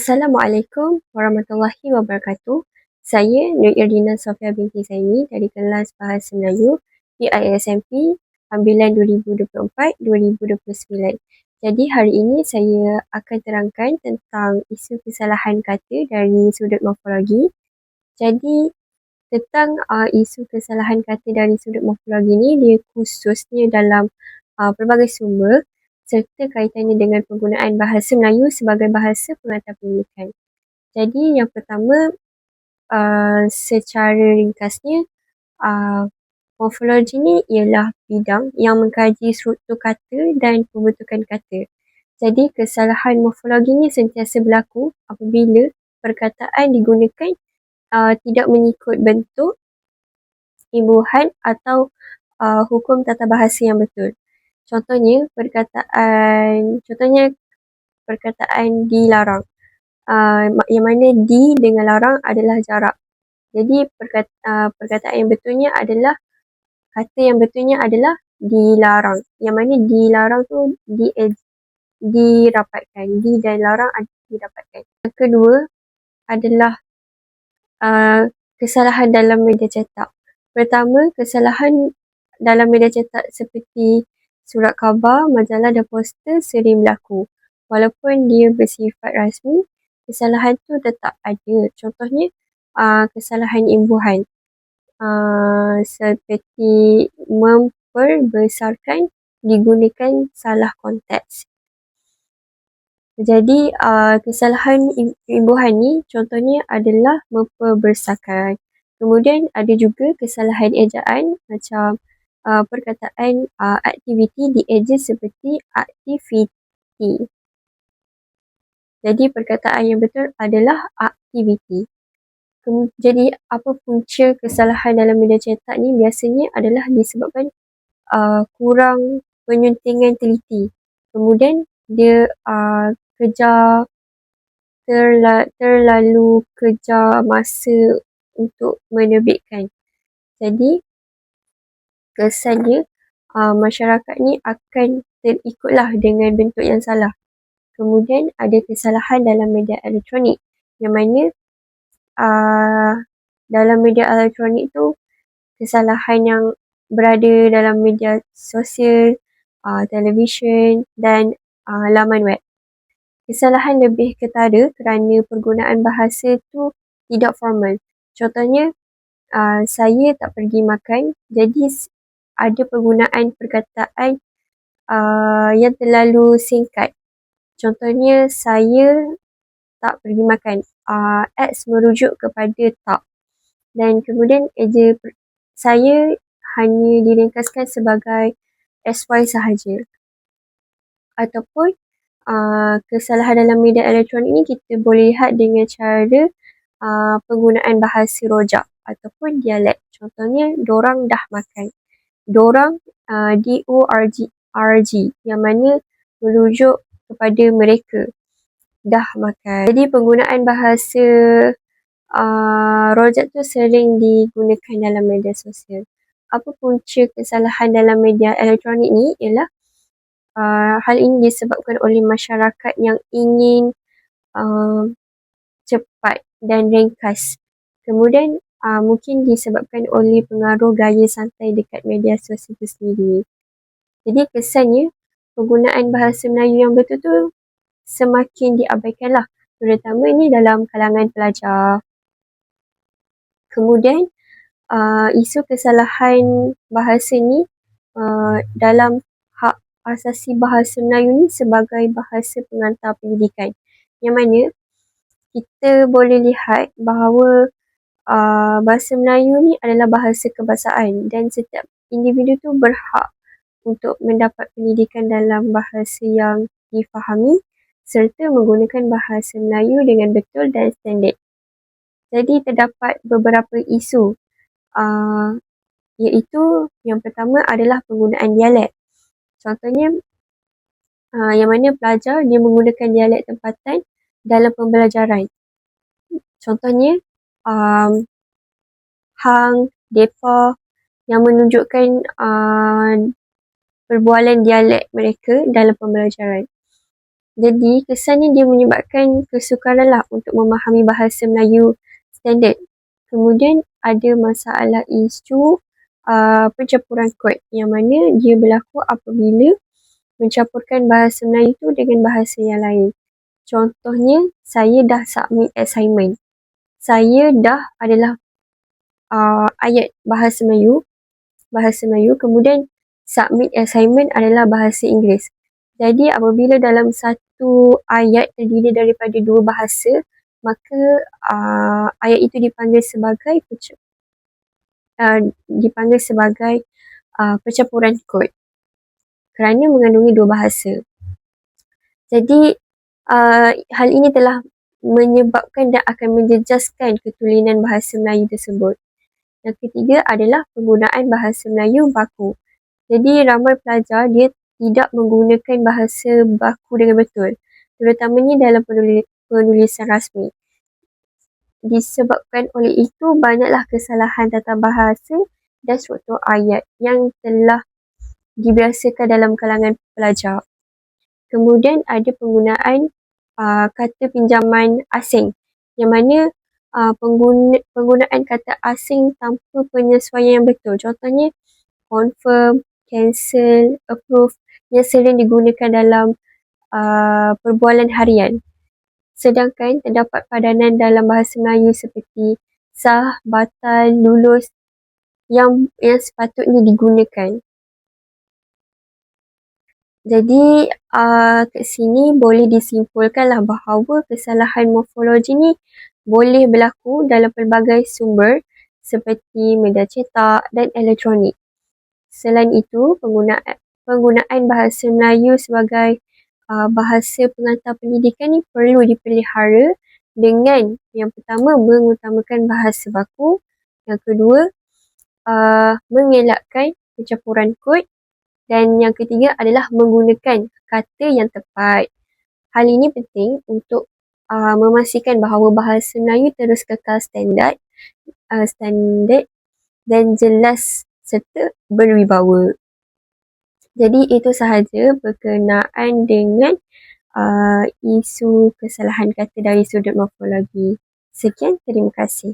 Assalamualaikum warahmatullahi wabarakatuh. Saya Nur Irdina Sofia binti Zaini dari kelas Bahasa Melayu PISMP ambilan 2024-2029. Jadi hari ini saya akan terangkan tentang isu kesalahan kata dari sudut morfologi. Jadi tentang isu kesalahan kata dari sudut morfologi ni, dia khususnya dalam pelbagai sumber serta kaitannya dengan penggunaan bahasa Melayu sebagai bahasa pengantar pendidikan. Jadi yang pertama, secara ringkasnya, morfologi ni ialah bidang yang mengkaji struktur kata dan pembentukan kata. Jadi kesalahan morfologi ni sentiasa berlaku apabila perkataan digunakan tidak mengikut bentuk, imbuhan atau hukum tata bahasa yang betul. Contohnya perkataan dilarang. Yang mana di dengan larang adalah jarak. Jadi perkataan yang betulnya adalah, kata yang betulnya adalah dilarang. Yang mana dilarang tu dirapatkan. Di dan larang dirapatkan. Yang kedua adalah kesalahan dalam media cetak. Pertama, kesalahan dalam media cetak seperti surat khabar, majalah dan poster sering berlaku. Walaupun dia bersifat rasmi, kesalahan tu tetap ada. Contohnya, kesalahan imbuhan. Seperti memperbesarkan digunakan salah konteks. Jadi, kesalahan imbuhan ni contohnya adalah memperbesarkan. Kemudian ada juga kesalahan ejaan macam perkataan aktiviti dieja seperti aktiviti. Jadi perkataan yang betul adalah aktiviti. Jadi apa punca kesalahan dalam media cetak ni biasanya adalah disebabkan kurang penyuntingan teliti. Kemudian dia terlalu kejar masa untuk menerbitkan. Jadi kesannya masyarakat ni akan terikutlah dengan bentuk yang salah. Kemudian ada kesalahan dalam media elektronik, yang mana dalam media elektronik tu kesalahan yang berada dalam media sosial, televisyen dan laman web. Kesalahan lebih ketara kerana penggunaan bahasa tu tidak formal. Contohnya, saya tak pergi makan, jadi ada penggunaan perkataan yang terlalu singkat. Contohnya, saya tak pergi makan. X merujuk kepada tak. Dan kemudian saya hanya diringkaskan sebagai SY sahaja. Ataupun kesalahan dalam media elektronik ni kita boleh lihat dengan cara penggunaan bahasa rojak ataupun dialek. Contohnya, dorang dah makan. Dorang DORG yang mana merujuk kepada mereka dah makan. Jadi penggunaan bahasa rojak tu sering digunakan dalam media sosial. Apa punca kesalahan dalam media elektronik ni ialah hal ini disebabkan oleh masyarakat yang ingin cepat dan ringkas. Kemudian mungkin disebabkan oleh pengaruh gaya santai dekat media sosial itu sendiri. Jadi kesannya penggunaan bahasa Melayu yang betul tu semakin diabaikanlah, terutama ini dalam kalangan pelajar. Kemudian isu kesalahan bahasa ni dalam hak asasi bahasa Melayu ni sebagai bahasa pengantar pendidikan, yang mana kita boleh lihat bahawa bahasa Melayu ni adalah bahasa kebahasaan dan setiap individu tu berhak untuk mendapat pendidikan dalam bahasa yang difahami serta menggunakan bahasa Melayu dengan betul dan standard. Jadi terdapat beberapa isu, iaitu yang pertama adalah penggunaan dialek. Contohnya, yang mana pelajar dia menggunakan dialek tempatan dalam pembelajaran. Contohnya, hang, depa, yang menunjukkan perbualan dialek mereka dalam pembelajaran. Jadi kesannya dia menyebabkan kesukaran lah untuk memahami bahasa Melayu standard. Kemudian ada masalah isu pencampuran kod yang mana dia berlaku apabila mencampurkan bahasa Melayu tu dengan bahasa yang lain. Contohnya, saya dah submit assignment. Saya dah adalah ayat bahasa Melayu, kemudian submit assignment adalah bahasa Inggeris. Jadi apabila dalam satu ayat terdiri daripada dua bahasa, maka ayat itu dipanggil sebagai pencampuran kod kerana mengandungi dua bahasa. Jadi hal ini telah menyebabkan dan akan menjejaskan ketulinan bahasa Melayu tersebut. Yang ketiga adalah penggunaan bahasa Melayu baku. Jadi ramai pelajar dia tidak menggunakan bahasa baku dengan betul, terutamanya dalam penulisan rasmi. Disebabkan oleh itu, banyaklah kesalahan tata bahasa dan struktur ayat yang telah dibiasakan dalam kalangan pelajar. Kemudian ada penggunaan kata pinjaman asing, yang mana penggunaan kata asing tanpa penyesuaian yang betul. Contohnya, confirm, cancel, approve yang sering digunakan dalam perbualan harian. Sedangkan terdapat padanan dalam bahasa Melayu seperti sah, batal, lulus yang sepatutnya digunakan. Jadi kat sini boleh disimpulkanlah bahawa kesalahan morfologi ni boleh berlaku dalam pelbagai sumber seperti media cetak dan elektronik. Selain itu, penggunaan bahasa Melayu sebagai bahasa pengantar pendidikan ni perlu dipelihara dengan yang pertama mengutamakan bahasa baku, yang kedua mengelakkan pencampuran kod, dan yang ketiga adalah menggunakan kata yang tepat. Hal ini penting untuk memastikan bahawa bahasa Melayu terus kekal standard dan jelas serta berwibawa. Jadi itu sahaja berkenaan dengan isu kesalahan kata dari sudut morfologi. Sekian, terima kasih.